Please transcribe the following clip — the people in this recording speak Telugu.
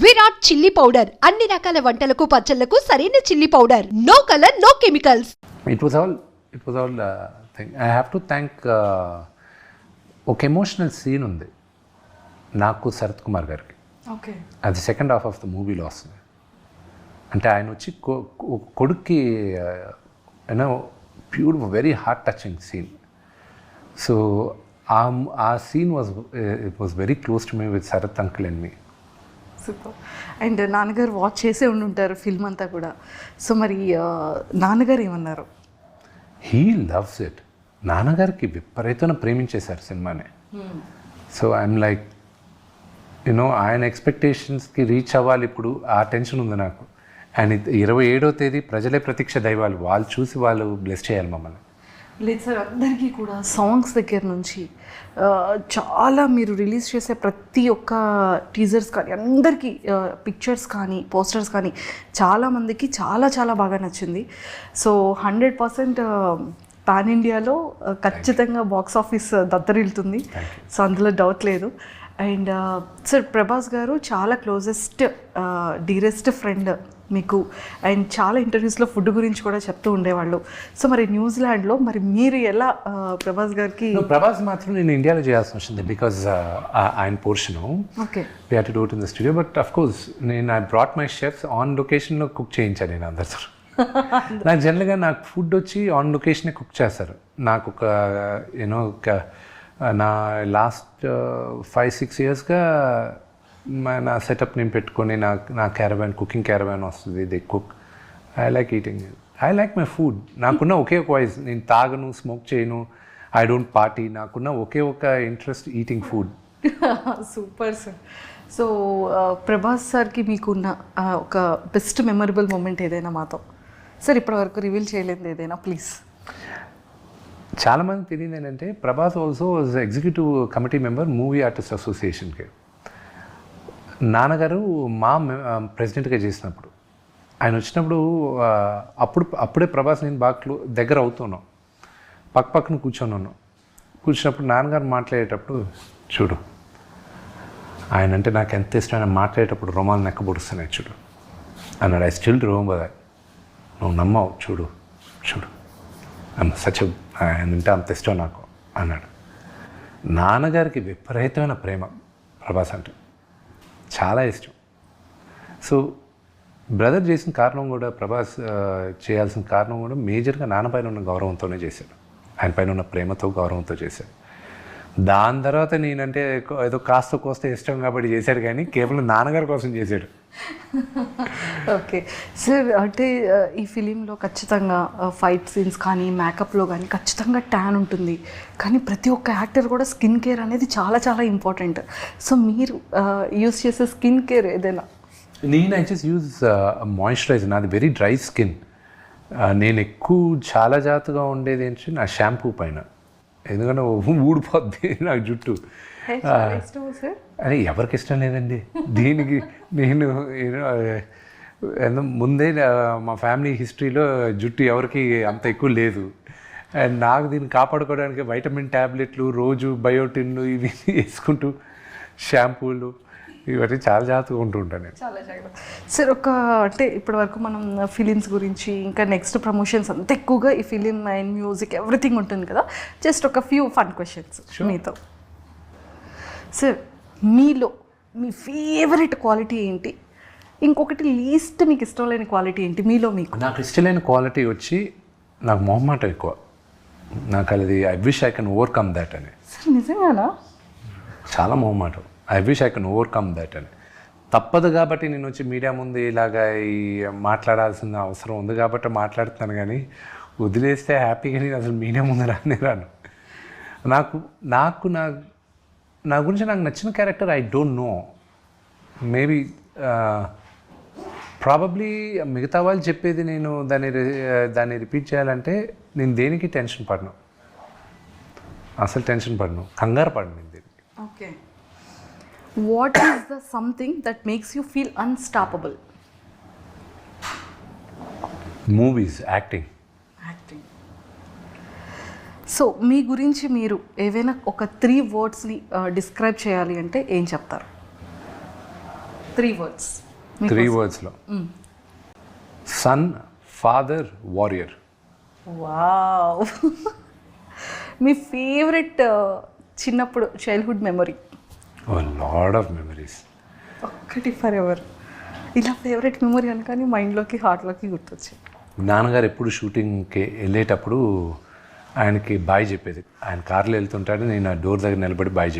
విరాట్ చిల్లీ పౌడర్ అన్ని రకాల వంటలకు పచ్చళ్లకు సరైన chilli powder. No colour, no chemicals. It was all thing. I have to thank ఒక ఎమోషనల్ సీన్ ఉంది నాకు శరత్ కుమార్ గారికి. ఓకే, అది సెకండ్ హాఫ్ ఆఫ్ ద మూవీలో వస్తుంది. అంటే ఆయన వచ్చి కొడుక్కి you know beautiful very heart touching scene. So ఆ scene was very close to me with Sarath uncle and me. Super. And నాన్నగారు వాచ్ చేసే ఉండుంటారు ఫిల్మ్ అంతా కూడా. సో మరి నాన్నగారు ఏమన్నారు? He loves it. నాన్నగారికి విపరీతంగా ప్రేమించేశారు సినిమాని. సో ఐఎమ్ లైక్ ఆయన ఎక్స్పెక్టేషన్స్కి రీచ్ అవ్వాలి. ఇప్పుడు ఆ టెన్షన్ ఉంది నాకు. అండ్ 27వ తేదీ ప్రజలే ప్రతీక్ష దైవాలు, వాళ్ళు చూసి వాళ్ళు బ్లెస్ చేయాలి మమ్మల్ని. లేదు సార్, అందరికీ కూడా సాంగ్స్ దగ్గర నుంచి చాలా మీరు రిలీజ్ చేసే ప్రతి ఒక్క టీజర్స్ కానీ అందరికీ పిక్చర్స్ కానీ పోస్టర్స్ కానీ చాలామందికి చాలా చాలా బాగా నచ్చింది. సో 100% పాన్ ఇండియాలో ఖచ్చితంగా బాక్స్ ఆఫీస్ దత్తరిల్లుతుంది. సో అందులో డౌట్ లేదు. అండ్ సార్, ప్రభాస్ గారు చాలా క్లోజెస్ట్ డీరెస్ట్ ఫ్రెండ్ మీకు. అండ్ చాలా ఇంటర్వ్యూస్లో ఫుడ్ గురించి కూడా చెప్తూ ఉండేవాళ్ళు. సో మరి న్యూజిలాండ్లో మరి మీరు ఎలా ప్రభాస్ గారికి? ప్రభాస్ మాత్రం నేను ఇండియాలో చేయాల్సి వచ్చింది బికాజ్ ఆయన portion. Okay, we had to do it in the studio. But of course I brought my chefs on లొకేషన్లో కుక్ చేయించాను నేను అందరితో. నాకు జనరల్గా నాకు ఫుడ్ వచ్చి ఆన్ లొకేషనే కుక్ చేస్తారు. నాకు ఒక నా లాస్ట్ 5-6 ఇయర్స్గా నా సెటప్ నేను పెట్టుకొని నా క్యారవాన్, కుకింగ్ క్యారవాన్ వస్తుంది. They cook. I like eating. I like my food. నాకున్న ఒకే ఒక వాయిస్, నేను తాగను, స్మోక్ చేయను, ఐ డోంట్ పార్టీ. నాకున్న ఒకే ఒక interest eating food. Super sir. So Prabhas సార్కి మీకున్న ఒక బెస్ట్ మెమరబుల్ మూమెంట్ ఏదైనా మాతో సార్ ఇప్పటివరకు రివీల్ చేయలేదు ఏదైనా ప్లీజ్? చాలామంది తెలియదు ఏంటంటే Prabhas also was executive committee member movie artist అసోసియేషన్కి. నాన్నగారు మా ప్రెసిడెంట్గా చేసినప్పుడు ఆయన వచ్చినప్పుడు అప్పుడే ప్రభాస్ నేను బాగా దగ్గర అవుతున్నాం. పక్కన కూర్చున్నప్పుడు నాన్నగారు మాట్లాడేటప్పుడు, చూడు ఆయన అంటే నాకు ఎంత ఇష్టం, ఆయన మాట్లాడేటప్పుడు రోమాలు నెక్క పొడుస్తున్నాయి చూడు అన్నాడు. I still remember that. నువ్వు నమ్మవు, చూడు సచ్ ఆయన అంటే అంత ఇష్టం నాకు అన్నాడు. నాన్నగారికి విపరీతమైన ప్రేమ ప్రభాస్ అంటే, చాలా ఇష్టం. సో బ్రదర్ చేసిన కారణం కూడా, ప్రభాస్ చేయాల్సిన కారణం కూడా మేజర్గా నాన్న పైన ఉన్న గౌరవంతోనే చేశాడు. ఆయన పైన ఉన్న ప్రేమతో, గౌరవంతో చేశాడు. దాని తర్వాత నేనంటే ఏదో కాస్త కోస్త ఇష్టం కాబట్టి చేశాడు, కానీ కేవలం నాన్నగారి కోసం చేశాడు. ఓకే సార్, అంటే ఈ ఫిలింలో ఖచ్చితంగా ఫైట్ సీన్స్ కానీ మేకప్లో కానీ ఖచ్చితంగా ట్యాన్ ఉంటుంది. కానీ ప్రతి ఒక్క యాక్టర్ కూడా స్కిన్ కేర్ అనేది చాలా చాలా ఇంపార్టెంట్. సో మీరు యూస్ చేసే స్కిన్ కేర్ ఏదైనా? నేను ఐ జస్ట్ యూజ్ మాయిశ్చరైజర్. నాది వెరీ డ్రై స్కిన్. నేను ఎక్కువ చాలా జాగ్రత్తగా ఉండేది ఏంటంటే నా షాంపూ పైన, ఎందుకంటే ఊడిపోద్ది నాకు జుట్టు. అదే ఎవరికి ఇష్టం లేదండి. దీనికి నేను ముందే మా ఫ్యామిలీ హిస్టరీలో జుట్టు ఎవరికి అంత ఎక్కువ లేదు. అండ్ నాకు దీన్ని కాపాడుకోవడానికి వైటమిన్ ట్యాబ్లెట్లు, రోజు బయోటిన్లు ఇవి వేసుకుంటూ, షాంపూలు ఇవన్నీ చాలా జాగ్రత్తగా ఉంటూ ఉంటాను నేను. చాలా జాగ్రత్త సార్. అంటే ఇప్పటివరకు మనం ఫిలిమ్స్ గురించి, ఇంకా నెక్స్ట్ ప్రమోషన్స్ అంత ఎక్కువగా ఈ ఫిలిం అండ్ మ్యూజిక్ ఎవ్రీథింగ్ ఉంటుంది కదా. జస్ట్ ఒక ఫ్యూ ఫన్ క్వశ్చన్స్ మీతో. సార్, మీలో మీ ఫేవరెట్ క్వాలిటీ ఏంటి? ఇంకొకటి లీస్ట్ మీకు ఇష్టం లేని క్వాలిటీ ఏంటి మీలో? మీకు నాకు ఇష్టం లేని క్వాలిటీ వచ్చి నాకు మొహమాటం ఎక్కువ. నాకు అది I wish I can overcome that అని. సార్ నిజంగానా? చాలా మొహమాటం. I wish I can overcome that అని. తప్పదు కాబట్టి నేను వచ్చి మీడియా ముందు ఇలాగా మాట్లాడాల్సిన అవసరం ఉంది కాబట్టి మాట్లాడుతున్నాను, కానీ వదిలేస్తే హ్యాపీగా నేను అసలు మీడియా ముందు రాను. నా గురించి నాకు నచ్చిన character I don't know. Maybe probably మిగతా వాళ్ళు చెప్పేది నేను దాన్ని రిపీట్ చేయాలంటే నేను దేనికి టెన్షన్ పడను, అసలు టెన్షన్ పడను, కంగారు పడను నేను దేనికి. Okay, what is the something that makes you feel unstoppable? Movies, acting. So మీ గురించి మీరు ఏవైనా ఒక 3 వర్డ్స్ని డిస్క్రైబ్ చేయాలి అంటే ఏం చెప్తారు? 3 వర్డ్స్. 3 వర్డ్స్లో సన్, ఫాదర్, వారియర్. వావ్. మీ ఫేవరెట్ చిన్నప్పుడు childhood memory? Lot of memories. ఒక్కటి ఫర్ ఎవర్. ఇలా ఫేవరెట్ మెమరీ అనగానే మైండ్లోకి హార్ట్లోకి గుర్తొచ్చింది. నాన్నగారు ఎప్పుడు షూటింగ్కి వెళ్ళేటప్పుడు ఆయనకి బాయ్ చెప్పేది. ఆయన కార్లో వెళ్తుంటాడు, నేను ఆ డోర్ దగ్గర నిలబడి బాయ్ చెప్పేది.